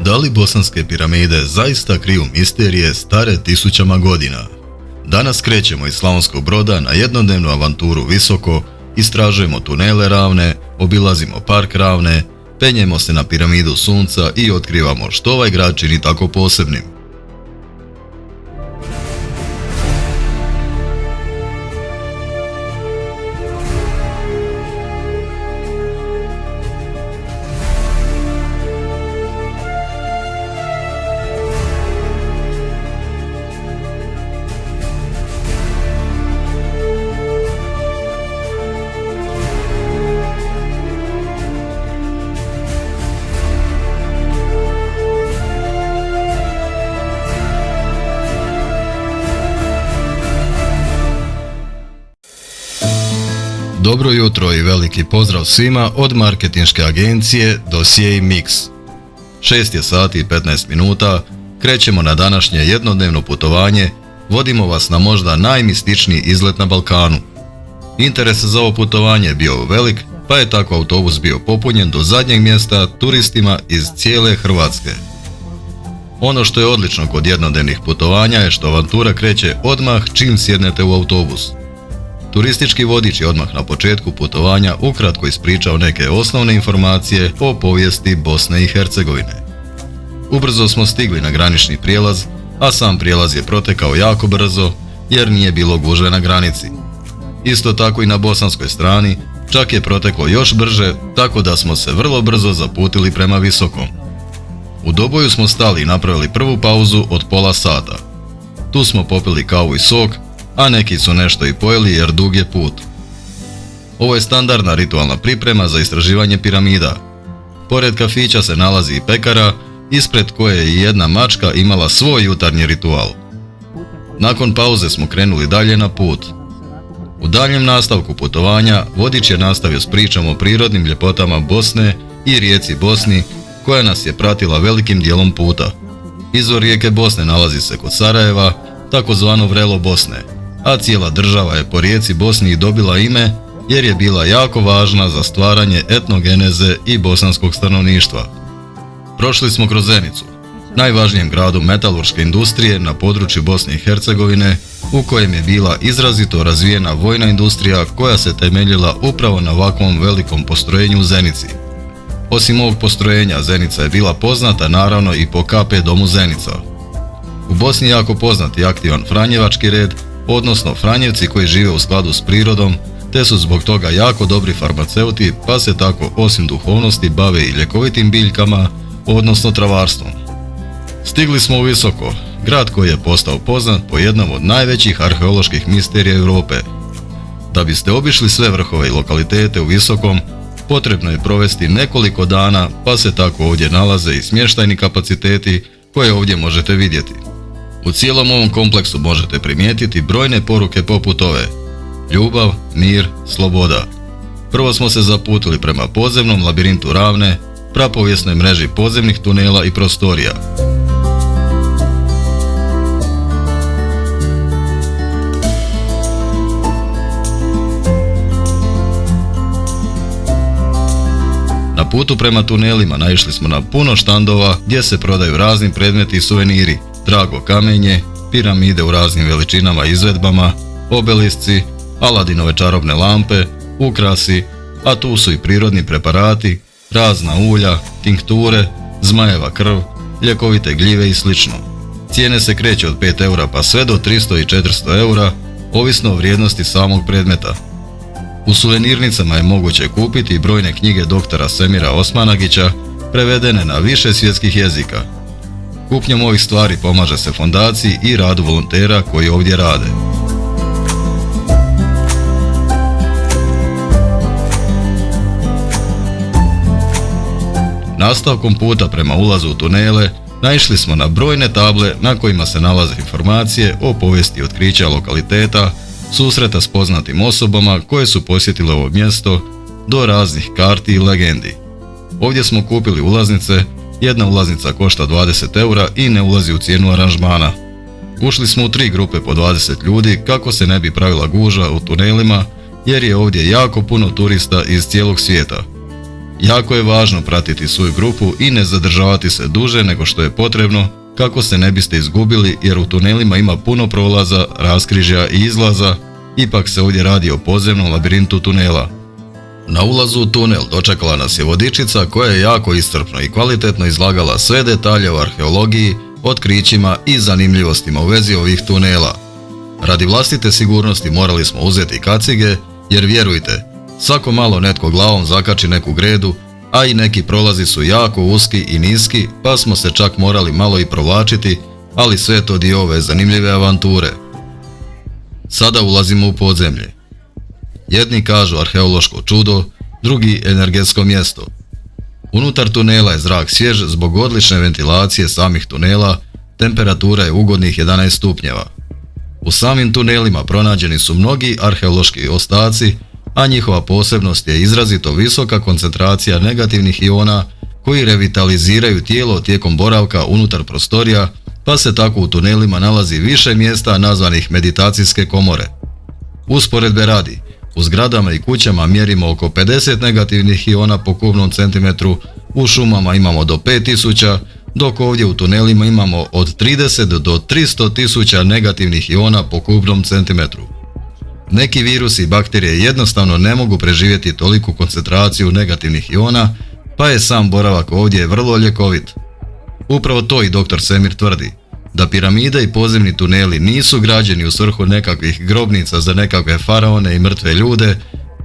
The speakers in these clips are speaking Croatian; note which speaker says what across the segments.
Speaker 1: Da li bosanske piramide zaista kriju misterije stare tisućama godina? Danas krećemo iz Slavonskog Broda na jednodnevnu avanturu visoko, istražujemo tunele Ravne, obilazimo park Ravne, penjemo se na piramidu Sunca i otkrivamo što ovaj grad čini tako posebnim. Dobro jutro i veliki pozdrav svima od marketinške agencije Dosje Mix. 6 je sati i 15 minuta, krećemo na današnje jednodnevno putovanje, vodimo vas na možda najmističniji izlet na Balkanu. Interes za ovo putovanje je bio velik, pa je tako autobus bio popunjen do zadnjeg mjesta turistima iz cijele Hrvatske. Ono što je odlično kod jednodnevnih putovanja je što avantura kreće odmah čim sjednete u autobus. Turistički vodič je odmah na početku putovanja ukratko ispričao neke osnovne informacije o povijesti Bosne i Hercegovine. Ubrzo smo stigli na granični prijelaz, a sam prijelaz je protekao jako brzo jer nije bilo gužve na granici. Isto tako i na bosanskoj strani, čak je proteklo još brže, tako da smo se vrlo brzo zaputili prema Visokom. U Doboju smo stali i napravili prvu pauzu od pola sata. Tu smo popili kavu i sok, a neki su nešto i pojeli jer dug je put. Ovo je standardna ritualna priprema za istraživanje piramida. Pored kafića se nalazi i pekara, ispred koje je i jedna mačka imala svoj jutarnji ritual. Nakon pauze smo krenuli dalje na put. U daljem nastavku putovanja vodič je nastavio s pričom o prirodnim ljepotama Bosne i rijeci Bosni, koja nas je pratila velikim dijelom puta. Izvor rijeke Bosne nalazi se kod Sarajeva, takozvano vrelo Bosne, a cijela država je po rijeci Bosni dobila ime jer je bila jako važna za stvaranje etnogeneze i bosanskog stanovništva. Prošli smo kroz Zenicu, najvažnijem gradu metalurške industrije na području Bosne i Hercegovine, u kojem je bila izrazito razvijena vojna industrija koja se temeljila upravo na ovakvom velikom postrojenju u Zenici. Osim ovog postrojenja, Zenica je bila poznata naravno i po KP domu Zenica. U Bosni je jako poznat i aktivan Franjevački red, odnosno Franjevci koji žive u skladu s prirodom, te su zbog toga jako dobri farmaceuti, pa se tako osim duhovnosti bave i ljekovitim biljkama, odnosno travarstvom. Stigli smo u Visoko, grad koji je postao poznat po jednom od najvećih arheoloških misterija Europe. Da biste obišli sve vrhove i lokalitete u Visokom, potrebno je provesti nekoliko dana, pa se tako ovdje nalaze i smještajni kapaciteti koje ovdje možete vidjeti. U cijelom ovom kompleksu možete primijetiti brojne poruke poput ove: ljubav, mir, sloboda. Prvo smo se zaputili prema podzemnom labirintu Ravne, prapovijesnoj mreži podzemnih tunela i prostorija. Na putu prema tunelima naišli smo na puno štandova gdje se prodaju razni predmeti i suveniri, drago kamenje, piramide u raznim veličinama i izvedbama, obelisci, Aladinove čarobne lampe, ukrasi, a tu su i prirodni preparati, razna ulja, tinkture, zmajeva krv, ljekovite gljive i sl. Cijene se kreću od 5 eura pa sve do 300 i 400 eura, ovisno o vrijednosti samog predmeta. U suvenirnicama je moguće kupiti i brojne knjige doktora Semira Osmanagića, prevedene na više svjetskih jezika. Kupnjom ovih stvari pomaže se fondaciji i radu volontera koji ovdje rade. Nastavkom puta prema ulazu u tunele naišli smo na brojne table na kojima se nalaze informacije o povijesti otkrića lokaliteta, susreta s poznatim osobama koje su posjetile ovo mjesto, do raznih karti i legendi. Ovdje smo kupili ulaznice, jedna ulaznica košta 20 eura i ne ulazi u cijenu aranžmana. Ušli smo u 3 grupe po 20 ljudi kako se ne bi pravila gužva u tunelima jer je ovdje jako puno turista iz cijelog svijeta. Jako je važno pratiti svoju grupu i ne zadržavati se duže nego što je potrebno kako se ne biste izgubili, jer u tunelima ima puno prolaza, raskrižja i izlaza, ipak se ovdje radi o podzemnom labirintu tunela. Na ulazu u tunel dočekala nas je vodičica koja je jako iscrpno i kvalitetno izlagala sve detalje o arheologiji, otkrićima i zanimljivostima u vezi ovih tunela. Radi vlastite sigurnosti morali smo uzeti kacige, jer vjerujte, svako malo netko glavom zakači neku gredu, a i neki prolazi su jako uski i niski, pa smo se čak morali malo i provlačiti, ali sve to dio ove zanimljive avanture. Sada ulazimo u podzemlje. Jedni kažu arheološko čudo, drugi energetsko mjesto. Unutar tunela je zrak svjež zbog odlične ventilacije samih tunela, temperatura je ugodnih 11 stupnjeva. U samim tunelima pronađeni su mnogi arheološki ostaci, a njihova posebnost je izrazito visoka koncentracija negativnih iona koji revitaliziraju tijelo tijekom boravka unutar prostorija, pa se tako u tunelima nalazi više mjesta nazvanih meditacijske komore. Usporedbe radi, u zgradama i kućama mjerimo oko 50 negativnih iona po kubnom centimetru, u šumama imamo do 5000, dok ovdje u tunelima imamo od 30 do 300.000 negativnih iona po kubnom centimetru. Neki virusi i bakterije jednostavno ne mogu preživjeti toliku koncentraciju negativnih iona, pa je sam boravak ovdje vrlo ljekovit. Upravo to i dr. Semir tvrdi, da piramide i podzemni tuneli nisu građeni u svrhu nekakvih grobnica za nekakve faraone i mrtve ljude,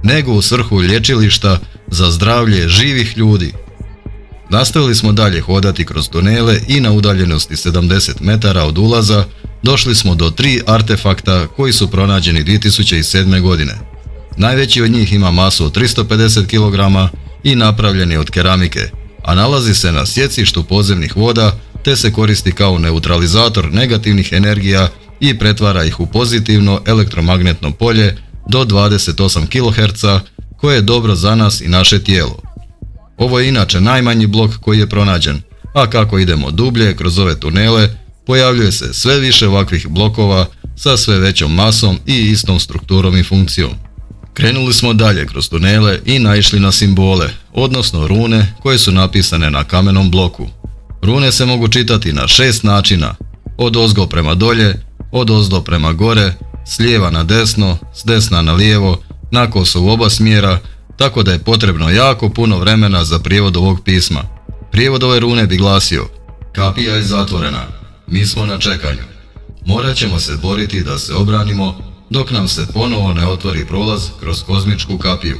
Speaker 1: nego u svrhu lječilišta za zdravlje živih ljudi. Nastavili smo dalje hodati kroz tunele i na udaljenosti 70 metara od ulaza došli smo do 3 artefakta koji su pronađeni 2007. godine. Najveći od njih ima masu od 350 kg i napravljen je od keramike, a nalazi se na sjecištu podzemnih voda te se koristi kao neutralizator negativnih energija i pretvara ih u pozitivno elektromagnetno polje do 28 kHz koje je dobro za nas i naše tijelo. Ovo je inače najmanji blok koji je pronađen, a kako idemo dublje kroz ove tunele, pojavljuje se sve više ovakvih blokova sa sve većom masom i istom strukturom i funkcijom. Krenuli smo dalje kroz tunele i naišli na simbole, odnosno rune koje su napisane na kamenom bloku. Rune se mogu čitati na 6 načina, od ozgo prema dolje, od ozdo prema gore, s lijeva na desno, s desna na lijevo, nakoso u oba smjera, tako da je potrebno jako puno vremena za prijevod ovog pisma. Prijevod ove rune bi glasio: kapija je zatvorena, mi smo na čekanju. Morat ćemo se boriti da se obranimo dok nam se ponovo ne otvori prolaz kroz kozmičku kapiju.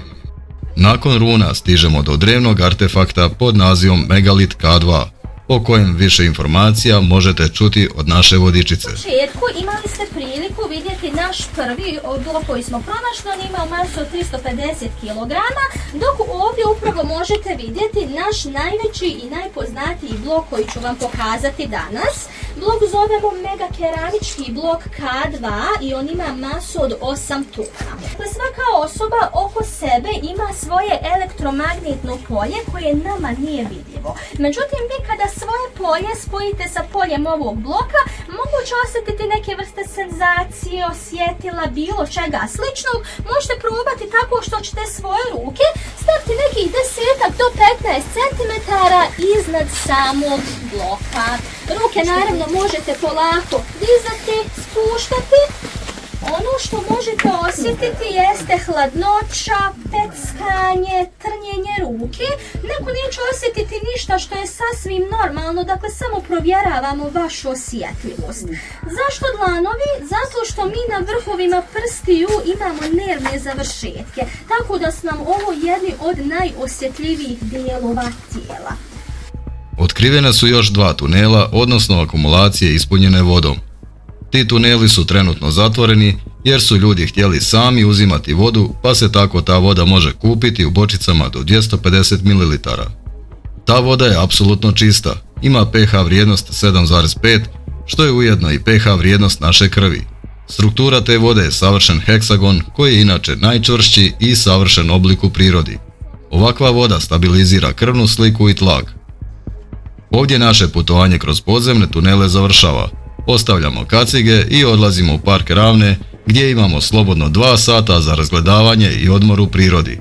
Speaker 1: Nakon runa stižemo do drevnog artefakta pod nazivom Megalit K2, o kojem više informacija možete čuti od naše vodičice.
Speaker 2: U početku imali ste priliku vidjeti naš prvi blok koji smo pronašli, on ima masu od 350 kg, dok ovdje upravo možete vidjeti naš najveći i najpoznatiji blok koji ću vam pokazati danas. Blok zovemo mega keramički blok K2 i on ima masu od 8 tona. Svaka osoba oko sebe ima svoje elektromagnetno polje koje nama nije vidljivo. Međutim, vi kada svoje polje spojite sa poljem ovog bloka, moguće osjetiti neke vrste senzacije, osjetila, bilo čega sličnog. Možete probati tako što ćete svoje ruke staviti nekih 10 do 15 cm iznad samog bloka. Ruke naravno možete polako dizati, spuštati. Ono što možete osjetiti jeste hladnoća, peckanje, trnjenje ruke. Neko neće osjetiti ništa što je sasvim normalno, dakle samo provjeravamo vašu osjetljivost. Zašto dlanovi? Zato što mi na vrhovima prstiju imamo nervne završetke, tako da su nam ovo jedni od najosjetljivijih dijelova tijela.
Speaker 1: Otkrivene su još 2 tunela, odnosno akumulacije ispunjene vodom. Ti tuneli su trenutno zatvoreni jer su ljudi htjeli sami uzimati vodu, pa se tako ta voda može kupiti u bočicama do 250 ml. Ta voda je apsolutno čista, ima pH vrijednost 7,5, što je ujedno i pH vrijednost naše krvi. Struktura te vode je savršen heksagon koji je inače najčvršći i savršen oblik u prirodi. Ovakva voda stabilizira krvnu sliku i tlak. Ovdje naše putovanje kroz podzemne tunele završava. Ostavljamo kacige i odlazimo u park Ravne gdje imamo slobodno 2 sata za razgledavanje i odmor u prirodi.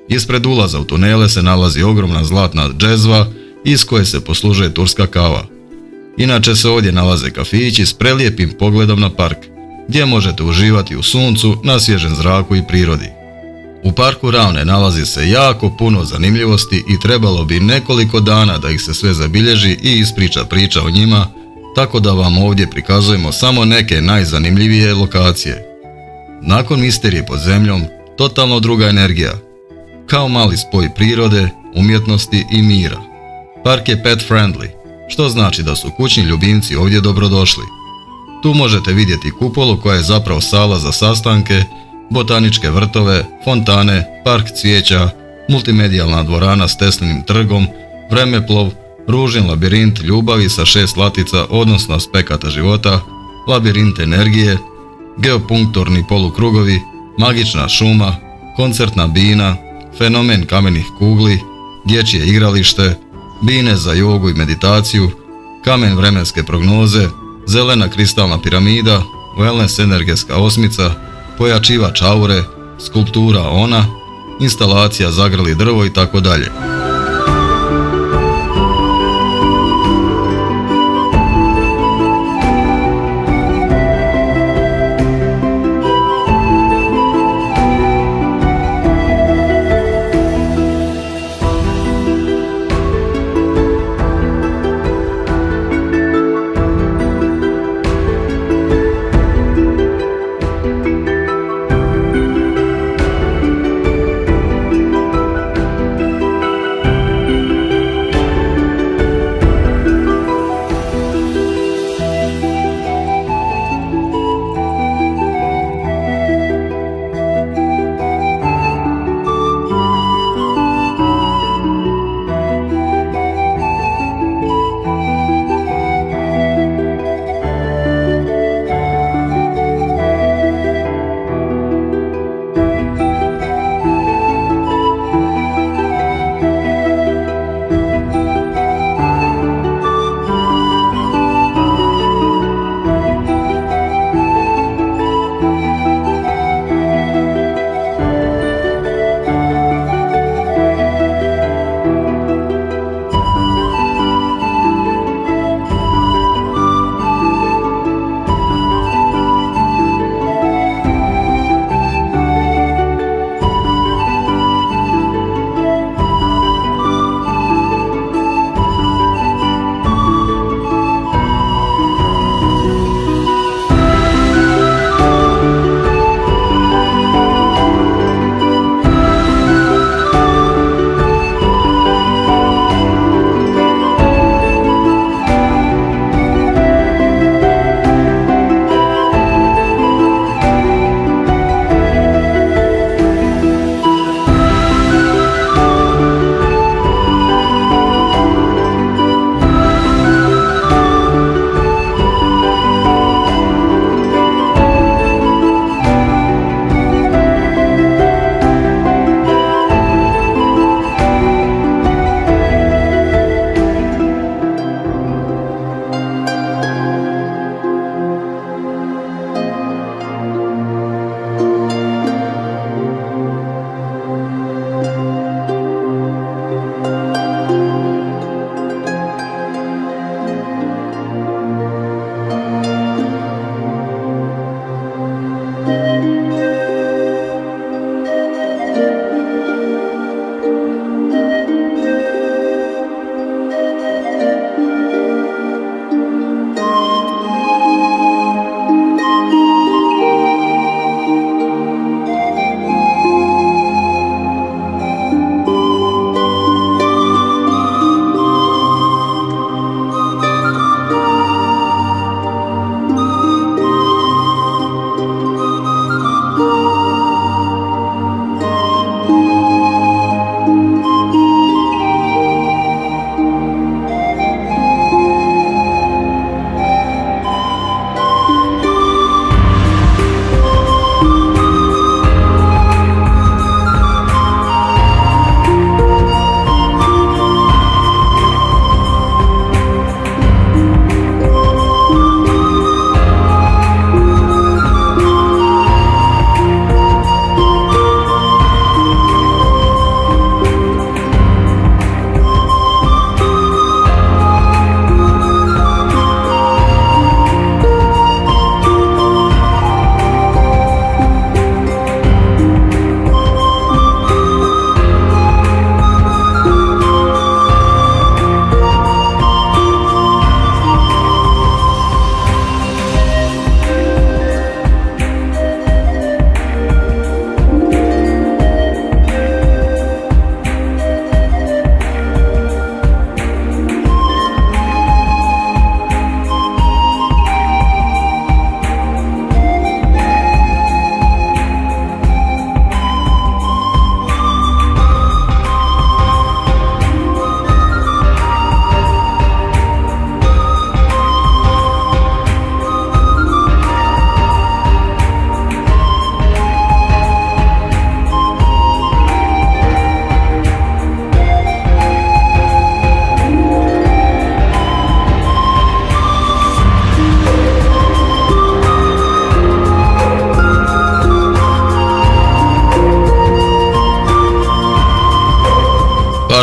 Speaker 1: Ispred ulaza u tunele se nalazi ogromna zlatna džezva iz koje se poslužuje turska kava. Inače se ovdje nalaze kafići s prelijepim pogledom na park, gdje možete uživati u suncu, na svježem zraku i prirodi. U parku Ravne nalazi se jako puno zanimljivosti i trebalo bi nekoliko dana da ih se sve zabilježi i ispriča priča o njima, tako da vam ovdje prikazujemo samo neke najzanimljivije lokacije. Nakon misterije pod zemljom, totalno druga energija. Kao mali spoj prirode, umjetnosti i mira. Park je pet friendly, što znači da su kućni ljubimci ovdje dobrodošli. Tu možete vidjeti kupolu koja je zapravo sala za sastanke, botaničke vrtove, fontane, park cvijeća, multimedijalna dvorana s Teslinim trgom, vremeplov, ružin labirint ljubavi sa 6 latica odnosno aspekata života, labirint energije, geopunkturni polukrugovi, magična šuma, koncertna bina, fenomen kamenih kugli, dječje igralište, bine za jogu i meditaciju, kamen vremenske prognoze, zelena kristalna piramida, wellness energetska osmica, pojačivač aure, skulptura ona, instalacija zagrli drvo i tako dalje.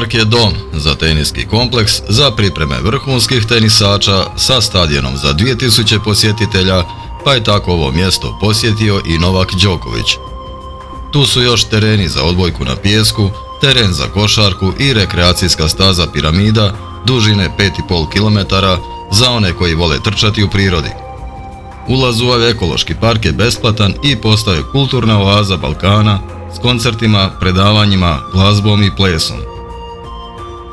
Speaker 1: park je dom za teniski kompleks za pripreme vrhunskih tenisača sa stadionom za 2000 posjetitelja, pa je tako ovo mjesto posjetio i Novak Đoković. Tu su još tereni za odbojku na pijesku, teren za košarku i rekreacijska staza Piramida dužine 5,5 km za one koji vole trčati u prirodi. Ulaz u ovaj ekološki park je besplatan i postaje kulturna oaza Balkana s koncertima, predavanjima, glazbom i plesom.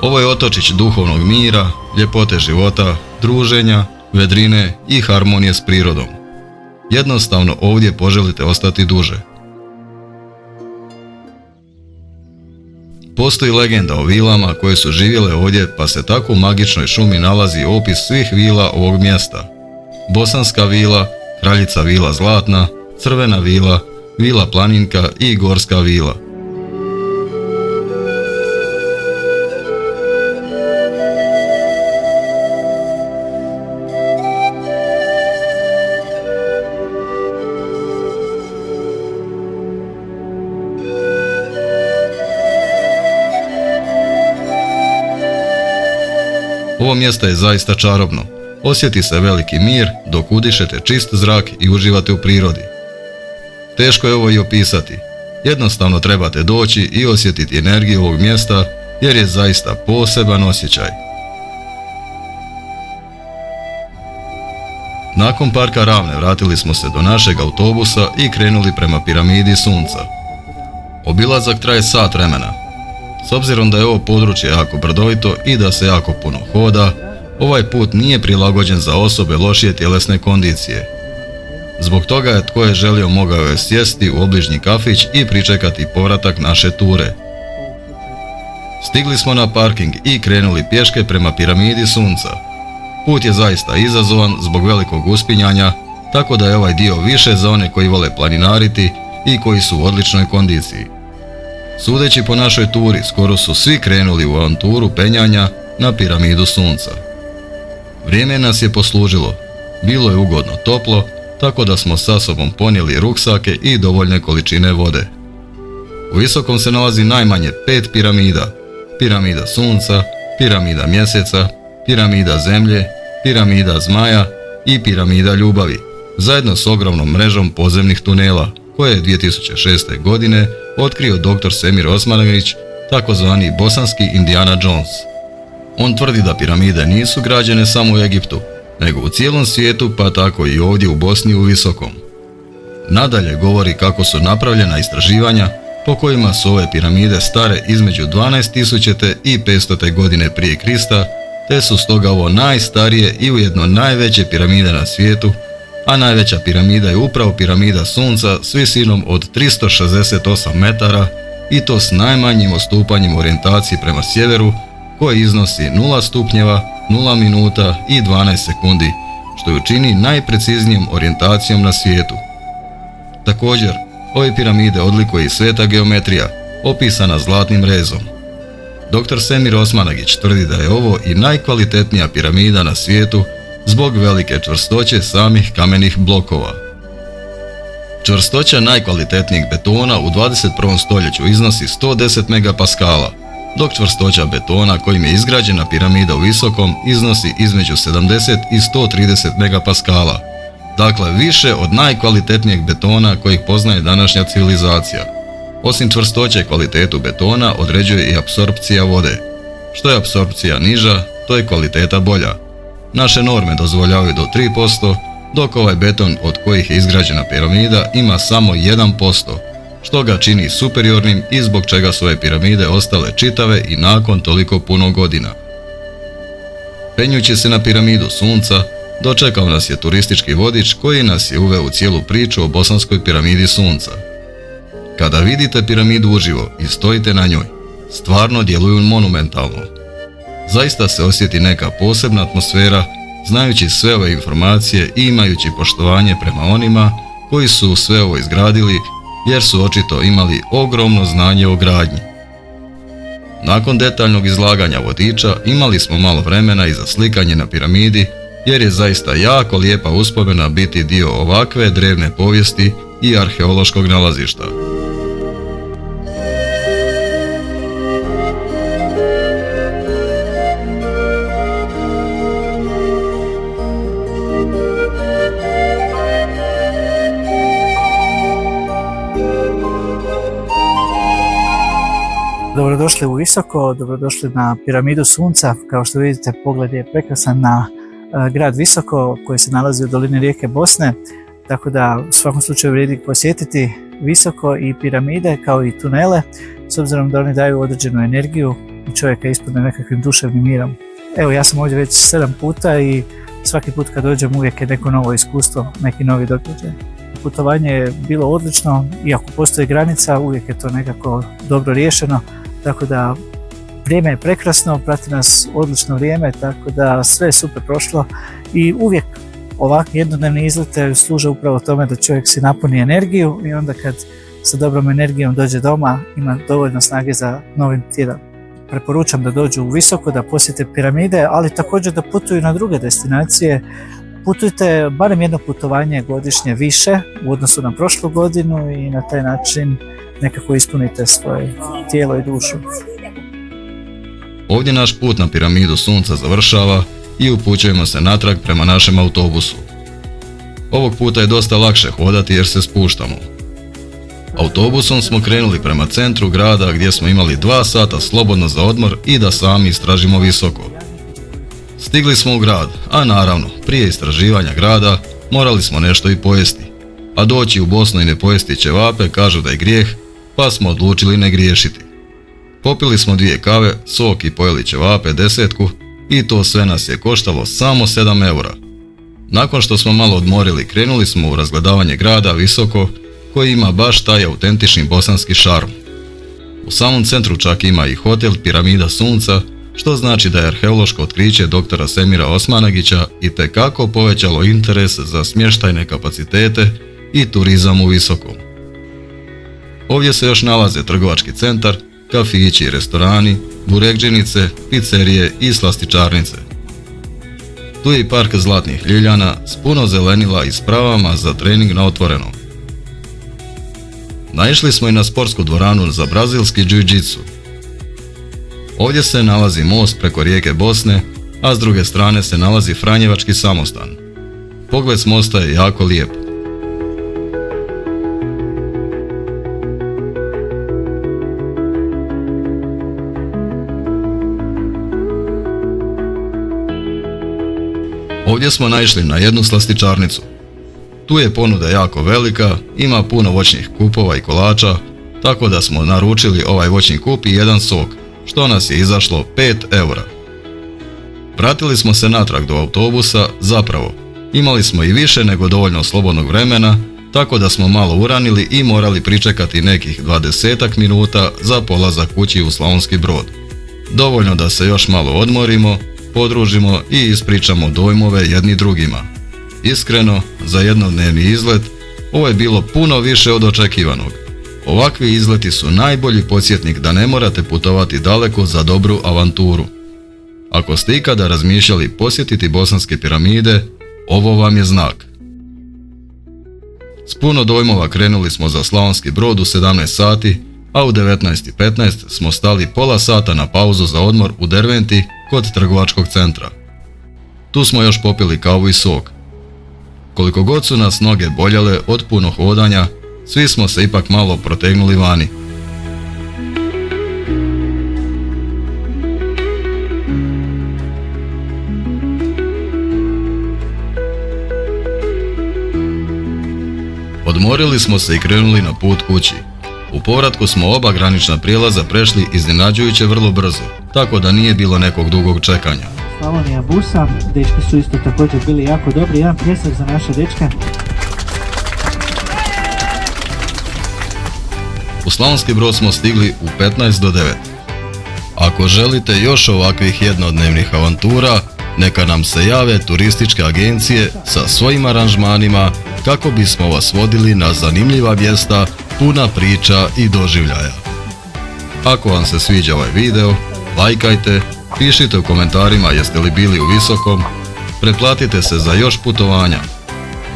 Speaker 1: Ovo je otočić duhovnog mira, ljepote života, druženja, vedrine i harmonije s prirodom. Jednostavno ovdje poželite ostati duže. Postoji legenda o vilama koje su živjele ovdje, pa se tako u magičnoj šumi nalazi opis svih vila ovog mjesta. Bosanska vila, Kraljica vila Zlatna, Crvena vila, Vila Planinka i Gorska vila. Ovo mjesto je zaista čarobno. Osjeti se veliki mir dok udišete čist zrak i uživate u prirodi. Teško je ovo i opisati. Jednostavno trebate doći i osjetiti energiju ovog mjesta jer je zaista poseban osjećaj. Nakon parka Ravne vratili smo se do našeg autobusa i krenuli prema Piramidi Sunca. Obilazak traje sat vremena. S obzirom da je ovo područje jako brdovito i da se jako puno hoda, ovaj put nije prilagođen za osobe lošije tjelesne kondicije. Zbog toga je tko je želio mogao je sjesti u obližnji kafić i pričekati povratak naše ture. Stigli smo na parking i krenuli pješke prema Piramidi Sunca. Put je zaista izazovan zbog velikog uspinjanja, tako da je ovaj dio više za one koji vole planinariti i koji su u odličnoj kondiciji. Sudeći po našoj turi, skoro su svi krenuli u avanturu penjanja na Piramidu Sunca. Vrijeme nas je poslužilo. Bilo je ugodno toplo, tako da smo sa sobom ponijeli ruksake i dovoljne količine vode. U Visokom se nalazi najmanje 5 piramida. Piramida Sunca, Piramida Mjeseca, Piramida Zemlje, Piramida Zmaja i Piramida Ljubavi, zajedno s ogromnom mrežom podzemnih tunela, koje je 2006. godine otkrio dr. Semir Osmanagić, takozvani bosanski Indiana Jones. On tvrdi da piramide nisu građene samo u Egiptu, nego u cijelom svijetu, pa tako i ovdje u Bosni u Visokom. Nadalje govori kako su napravljena istraživanja po kojima su ove piramide stare između 12.000. i 500. godine prije Krista, te su stoga ovo najstarije i ujedno najveće piramide na svijetu, a najveća piramida je upravo Piramida Sunca s visinom od 368 metara i to s najmanjim odstupanjem orijentacije prema sjeveru, koje iznosi 0 stupnjeva, 0 minuta i 12 sekundi, što ju čini najpreciznijom orijentacijom na svijetu. Također, ove piramide odlikuje i sveta geometrija, opisana zlatnim rezom. Dr. Semir Osmanagić tvrdi da je ovo i najkvalitetnija piramida na svijetu zbog velike čvrstoće samih kamenih blokova. Čvrstoća najkvalitetnijeg betona u 21. stoljeću iznosi 110 megapaskala, dok čvrstoća betona kojim je izgrađena piramida u Visokom iznosi između 70 i 130 megapaskala, dakle više od najkvalitetnijeg betona kojih poznaje današnja civilizacija. Osim čvrstoće i kvalitetu betona određuje i apsorpcija vode. Što je apsorpcija niža, to je kvaliteta bolja. Naše norme dozvoljavaju do 3%, dok ovaj beton od kojih je izgrađena piramida ima samo 1%, što ga čini superiornim i zbog čega su ove piramide ostale čitave i nakon toliko puno godina. Penjući se na Piramidu Sunca, dočekao nas je turistički vodič koji nas je uveo u cijelu priču o bosanskoj Piramidi Sunca. Kada vidite piramidu uživo i stojite na njoj, stvarno djeluju monumentalno. Zaista se osjeti neka posebna atmosfera, znajući sve ove informacije i imajući poštovanje prema onima koji su sve ovo izgradili, jer su očito imali ogromno znanje o gradnji. Nakon detaljnog izlaganja vodiča imali smo malo vremena i za slikanje na piramidi, jer je zaista jako lijepa uspomena biti dio ovakve drevne povijesti i arheološkog nalazišta.
Speaker 3: dobrodošli u Visoko, dobrodošli na Piramidu Sunca. Kao što vidite, pogled je prekrasan na grad Visoko koji se nalazi u dolini rijeke Bosne, tako da u svakom slučaju vrijedi posjetiti Visoko i piramide kao i tunele, s obzirom da oni daju određenu energiju i čovjeka ispune nekakvim duševnim mirom. Evo, ja sam ovdje već 7 puta i svaki put kad dođem uvijek je neko novo iskustvo, neki novi događaj. Putovanje je bilo odlično, iako postoji granica, uvijek je to nekako dobro riješeno, tako da vrijeme je prekrasno, prati nas odlično vrijeme, tako da sve je super prošlo i uvijek ovakvi jednodnevni izlete služe upravo tome da čovjek si napuni energiju i onda kad sa dobrom energijom dođe doma ima dovoljno snage za novi tjedan. Preporučam da dođu u Visoko, da posjete piramide, ali također da putuju na druge destinacije. Putujte barem jedno putovanje godišnje više u odnosu na prošlu godinu i na taj način nekako ispunite svoje tijelo i dušu.
Speaker 1: Ovdje naš put na Piramidu Sunca završava i upućujemo se natrag prema našem autobusu. Ovog puta je dosta lakše hodati jer se spuštamo. Autobusom smo krenuli prema centru grada gdje smo imali 2 sata slobodno za odmor i da sami istražimo Visoko. Stigli smo u grad, a naravno, prije istraživanja grada morali smo nešto i pojesti. A doći u Bosnu i ne pojesti ćevape kažu da je grijeh, pa smo odlučili ne griješiti. Popili smo 2 kave, sok i pojeli ćevape 10 i to sve nas je koštalo samo 7 eura. Nakon što smo malo odmorili, krenuli smo u razgledavanje grada Visoko, koji ima baš taj autentični bosanski šarm. U samom centru čak ima i hotel Piramida Sunca, što znači da je arheološko otkriće doktora Semira Osmanagića itekako povećalo interes za smještajne kapacitete i turizam u Visokom. Ovdje se još nalaze trgovački centar, kafići i restorani, burekdžinice, pizzerije i slastičarnice. Tu je i park zlatnih ljiljana s puno zelenila i spravama za trening na otvorenom. Naišli smo i na sportsku dvoranu za brazilski jiu-jitsu. Ovdje se nalazi most preko rijeke Bosne, a s druge strane se nalazi Franjevački samostan. Pogled s mosta je jako lijep. Ovdje smo naišli na jednu slastičarnicu. Tu je ponuda jako velika, ima puno voćnih kupova i kolača, tako da smo naručili ovaj voćni kup i jedan sok, što nas je izašlo 5 eura. Vratili smo se natrag do autobusa, zapravo, imali smo i više nego dovoljno slobodnog vremena, tako da smo malo uranili i morali pričekati nekih 20 minuta za polazak kući u Slavonski Brod. Dovoljno da se još malo odmorimo, podružimo i ispričamo dojmove jedni drugima. Iskreno, za jednodnevni izlet, ovo je bilo puno više od očekivanog. Ovakvi izleti su najbolji podsjetnik da ne morate putovati daleko za dobru avanturu. Ako ste ikada razmišljali posjetiti bosanske piramide, ovo vam je znak. S puno dojmova krenuli smo za Slavonski Brod u 17 sati, a u 19:15 smo stali pola sata na pauzu za odmor u Derventi kod trgovačkog centra. Tu smo još popili kavu i sok. Koliko god su nas noge boljale od puno hodanja, svi smo se ipak malo protegnuli vani. Odmorili smo se i krenuli na put kući. U povratku smo oba granična prijelaza prešli iznenađujuće vrlo brzo, tako da nije bilo nekog dugog čekanja.
Speaker 3: Slavonija busa, dečki su isto također bili jako dobri, jedan pljesak za naše dečke.
Speaker 1: U Slavonski Brod smo stigli u 15 do 9. Ako želite još ovakvih jednodnevnih avantura, neka nam se jave turističke agencije sa svojim aranžmanima kako bismo vas vodili na zanimljiva mjesta, puna priča i doživljaja. Ako vam se sviđa ovaj video, lajkajte, pišite u komentarima jeste li bili u Visokom, pretplatite se za još putovanja.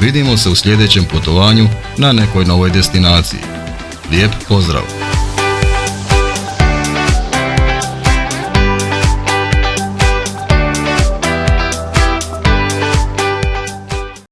Speaker 1: Vidimo se u sljedećem putovanju na nekoj novoj destinaciji. Lijep pozdrav!